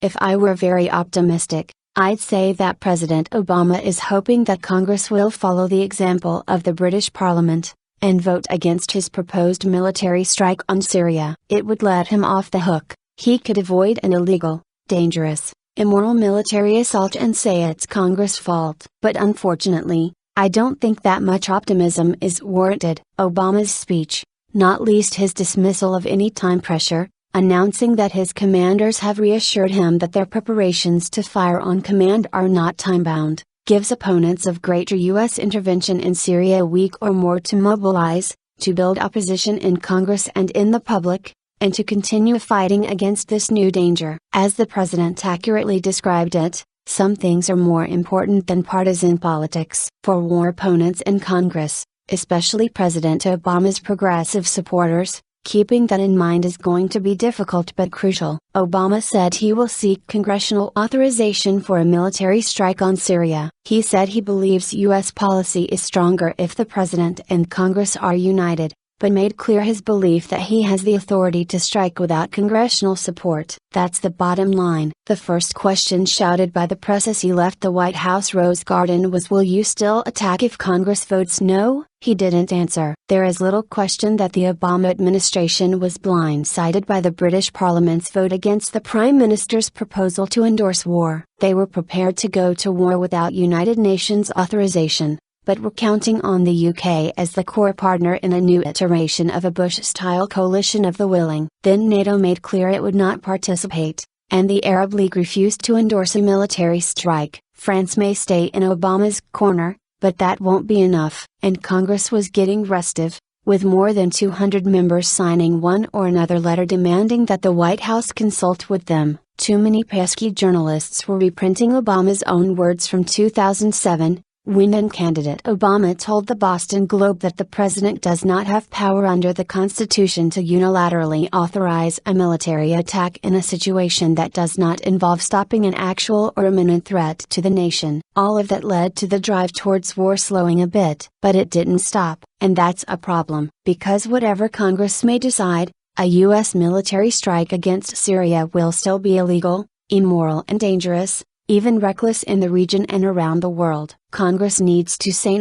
If I were very optimistic, I'd say that President Obama is hoping that Congress will follow the example of the British Parliament, and vote against his proposed military strike on Syria. It would let him off the hook. He could avoid an illegal, dangerous, immoral military assault and say it's Congress' fault. But unfortunately, I don't think that much optimism is warranted. Obama's speech, not least his dismissal of any time pressure, announcing that his commanders have reassured him that their preparations to fire on command are not time-bound, gives opponents of greater U.S. intervention in Syria a week or more to mobilize, to build opposition in Congress and in the public, and to continue fighting against this new danger. As the president accurately described it, some things are more important than partisan politics. For war opponents in Congress, especially President Obama's progressive supporters, keeping that in mind is going to be difficult but crucial. Obama said he will seek congressional authorization for a military strike on Syria. He said he believes U.S. policy is stronger if the president and Congress are united, but made clear his belief that he has the authority to strike without congressional support. That's the bottom line. The first question shouted by the press as he left the White House Rose Garden was, "Will you still attack if Congress votes no?" He didn't answer. There is little question that the Obama administration was blindsided by the British Parliament's vote against the Prime Minister's proposal to endorse war. They were prepared to go to war without United Nations authorization, but were counting on the UK as the core partner in a new iteration of a Bush-style coalition of the willing. Then NATO made clear it would not participate, and the Arab League refused to endorse a military strike. France may stay in Obama's corner, but that won't be enough. And Congress was getting restive, with more than 200 members signing one or another letter demanding that the White House consult with them. Too many pesky journalists were reprinting Obama's own words from 2007, when then candidate Obama told the Boston Globe that the president does not have power under the Constitution to unilaterally authorize a military attack in a situation that does not involve stopping an actual or imminent threat to the nation. All of that led to the drive towards war slowing a bit. But it didn't stop, and that's a problem, because whatever Congress may decide, a U.S. military strike against Syria will still be illegal, immoral and dangerous, even reckless in the region and around the world. Congress needs to say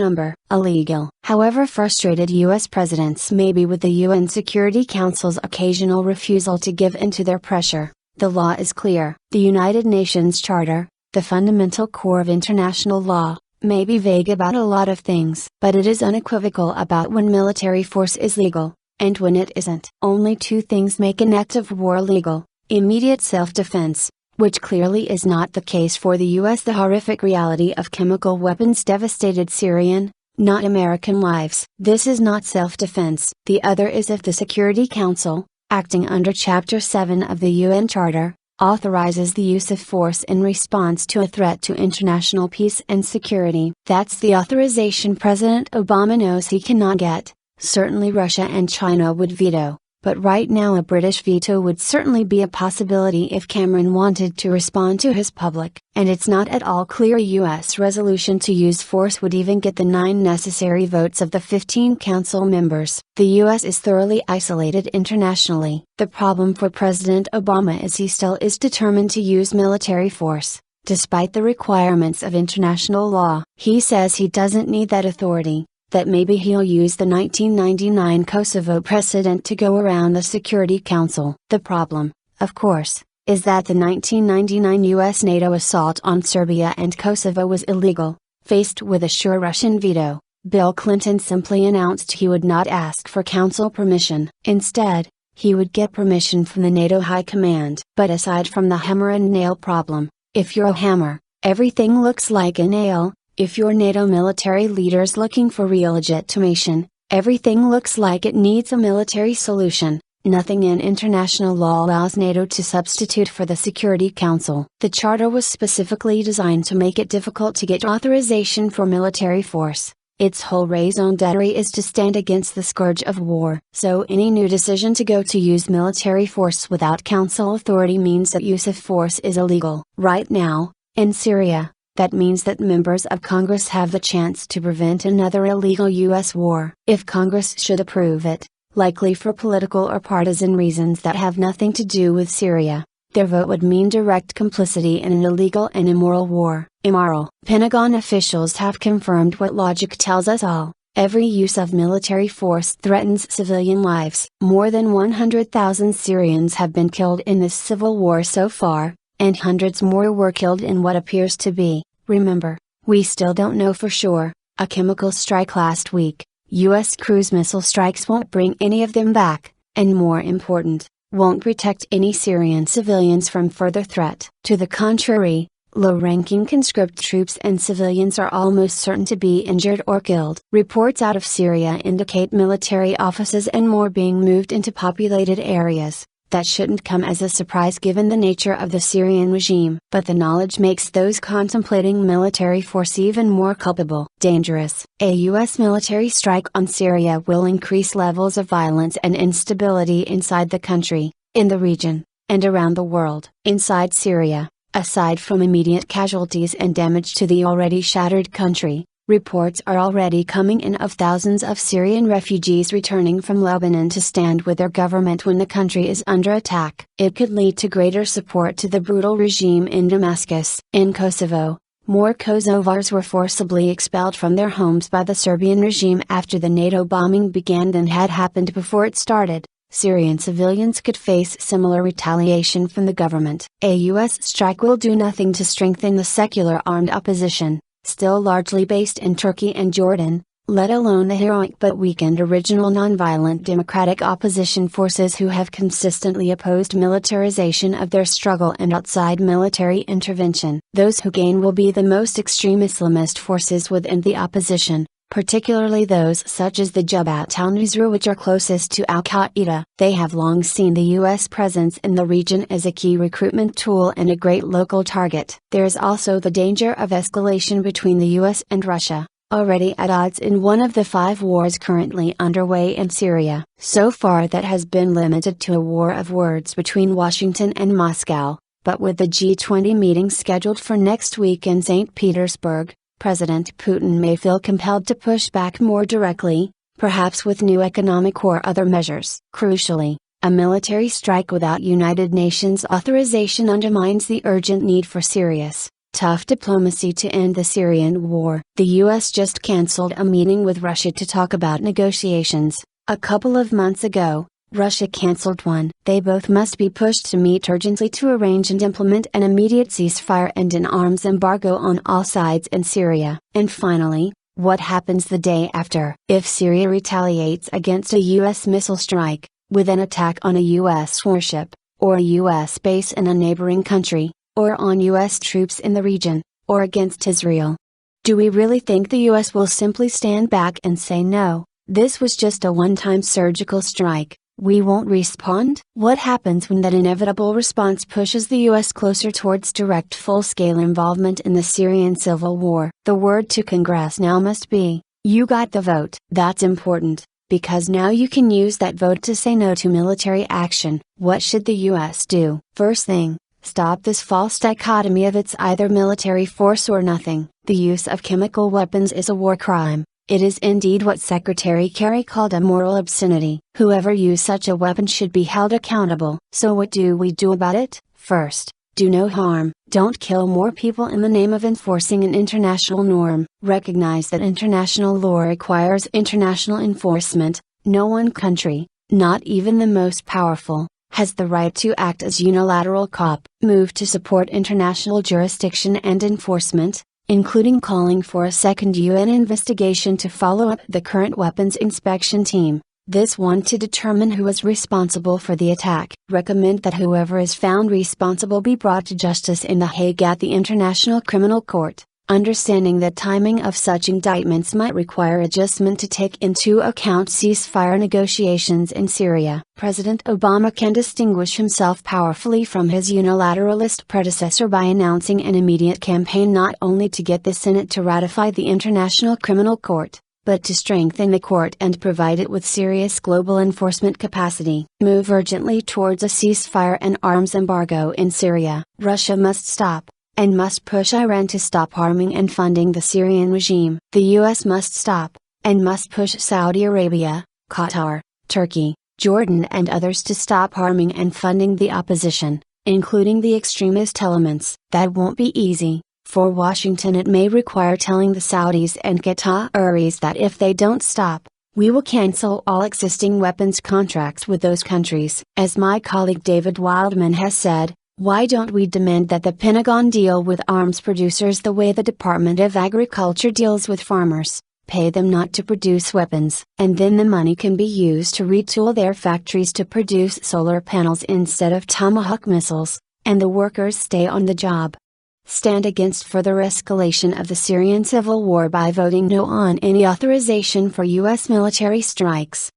illegal. However frustrated U.S. presidents may be with the UN Security Council's occasional refusal to give in to their pressure, the law is clear. The United Nations Charter, the fundamental core of international law, may be vague about a lot of things, but it is unequivocal about when military force is legal, and when it isn't. Only two things make an act of war legal: immediate self-defense, which clearly is not the case for the U.S. The horrific reality of chemical weapons devastated Syrian, not American lives. This is not self-defense. The other is if the Security Council, acting under Chapter 7 of the UN Charter, authorizes the use of force in response to a threat to international peace and security. That's the authorization President Obama knows he cannot get. Certainly Russia and China would veto. But right now a British veto would certainly be a possibility if Cameron wanted to respond to his public. And it's not at all clear a U.S. resolution to use force would even get the 9 necessary votes of the 15 council members. The U.S. is thoroughly isolated internationally. The problem for President Obama is he still is determined to use military force, despite the requirements of international law. He says he doesn't need that authority, that maybe he'll use the 1999 Kosovo precedent to go around the Security Council. The problem, of course, is that the 1999 US NATO assault on Serbia and Kosovo was illegal. Faced with a sure Russian veto, Bill Clinton simply announced he would not ask for council permission. Instead, he would get permission from the NATO High Command. But aside from the hammer and nail problem, if you're a hammer, everything looks like a nail. If you're NATO military leaders looking for real legitimation, everything looks like it needs a military solution. Nothing in international law allows NATO to substitute for the Security Council. The Charter was specifically designed to make it difficult to get authorization for military force. Its whole raison d'etre is to stand against the scourge of war. So any new decision to go to use military force without council authority means that use of force is illegal. Right now, in Syria, that means that members of Congress have the chance to prevent another illegal U.S. war. If Congress should approve it, likely for political or partisan reasons that have nothing to do with Syria, their vote would mean direct complicity in an illegal and immoral war. Immoral. Pentagon officials have confirmed what logic tells us all. Every use of military force threatens civilian lives. More than 100,000 Syrians have been killed in this civil war so far, and hundreds more were killed in what appears to be, remember, we still don't know for sure, a chemical strike last week. U.S. cruise missile strikes won't bring any of them back, and more important, won't protect any Syrian civilians from further threat. To the contrary, low-ranking conscript troops and civilians are almost certain to be injured or killed. Reports out of Syria indicate military offices and more being moved into populated areas. That shouldn't come as a surprise given the nature of the Syrian regime. But the knowledge makes those contemplating military force even more culpable. Dangerous. A U.S. military strike on Syria will increase levels of violence and instability inside the country, in the region, and around the world. Inside Syria, aside from immediate casualties and damage to the already shattered country, reports are already coming in of thousands of Syrian refugees returning from Lebanon to stand with their government when the country is under attack. It could lead to greater support to the brutal regime in Damascus. In Kosovo, more Kosovars were forcibly expelled from their homes by the Serbian regime after the NATO bombing began than had happened before it started. Syrian civilians could face similar retaliation from the government. A U.S. strike will do nothing to strengthen the secular armed opposition, still largely based in Turkey and Jordan, let alone the heroic but weakened original nonviolent democratic opposition forces who have consistently opposed militarization of their struggle and outside military intervention. Those who gain will be the most extreme Islamist forces within the opposition, particularly those such as the Jabhat al-Nusra, which are closest to al-Qaeda. They have long seen the U.S. presence in the region as a key recruitment tool and a great local target. There is also the danger of escalation between the U.S. and Russia, already at odds in one of the 5 wars currently underway in Syria. So far that has been limited to a war of words between Washington and Moscow, but with the G20 meeting scheduled for next week in St. Petersburg, President Putin may feel compelled to push back more directly, perhaps with new economic or other measures. Crucially, a military strike without United Nations authorization undermines the urgent need for serious, tough diplomacy to end the Syrian war. The U.S. just cancelled a meeting with Russia to talk about negotiations. A couple of months ago, Russia cancelled one. They both must be pushed to meet urgently to arrange and implement an immediate ceasefire and an arms embargo on all sides in Syria. And finally, what happens the day after? If Syria retaliates against a U.S. missile strike, with an attack on a U.S. warship, or a U.S. base in a neighboring country, or on U.S. troops in the region, or against Israel, do we really think the U.S. will simply stand back and say no, this was just a one-time surgical strike? We won't respond? What happens when that inevitable response pushes the U.S. closer towards direct full-scale involvement in the Syrian civil war? The word to Congress now must be, you got the vote. That's important, because now you can use that vote to say no to military action. What should the U.S. do? First thing, stop this false dichotomy of it's either military force or nothing. The use of chemical weapons is a war crime. It is indeed what Secretary Kerry called a moral obscenity. Whoever used such a weapon should be held accountable. So what do we do about it? First, do no harm. Don't kill more people in the name of enforcing an international norm. Recognize that international law requires international enforcement. No one country, not even the most powerful, has the right to act as unilateral cop. Move to support international jurisdiction and enforcement, including calling for a second UN investigation to follow up the current weapons inspection team, this one to determine who is responsible for the attack. Recommend that whoever is found responsible be brought to justice in The Hague at the International Criminal Court, understanding that timing of such indictments might require adjustment to take into account ceasefire negotiations in Syria. President Obama can distinguish himself powerfully from his unilateralist predecessor by announcing an immediate campaign not only to get the Senate to ratify the International Criminal Court, but to strengthen the court and provide it with serious global enforcement capacity. Move urgently towards a ceasefire and arms embargo in Syria. Russia must stop, and must push Iran to stop arming and funding the Syrian regime. The U.S. must stop, and must push Saudi Arabia, Qatar, Turkey, Jordan and others to stop arming and funding the opposition. including the extremist elements. That won't be easy. For Washington, it may require telling the Saudis and Qataris that if they don't stop, we will cancel all existing weapons contracts with those countries. As my colleague David Wildman has said, why don't we demand that the Pentagon deal with arms producers the way the Department of Agriculture deals with farmers? Pay them not to produce weapons, and then the money can be used to retool their factories to produce solar panels instead of Tomahawk missiles, and the workers stay on the job. Stand against further escalation of the Syrian civil war by voting no on any authorization for U.S. military strikes.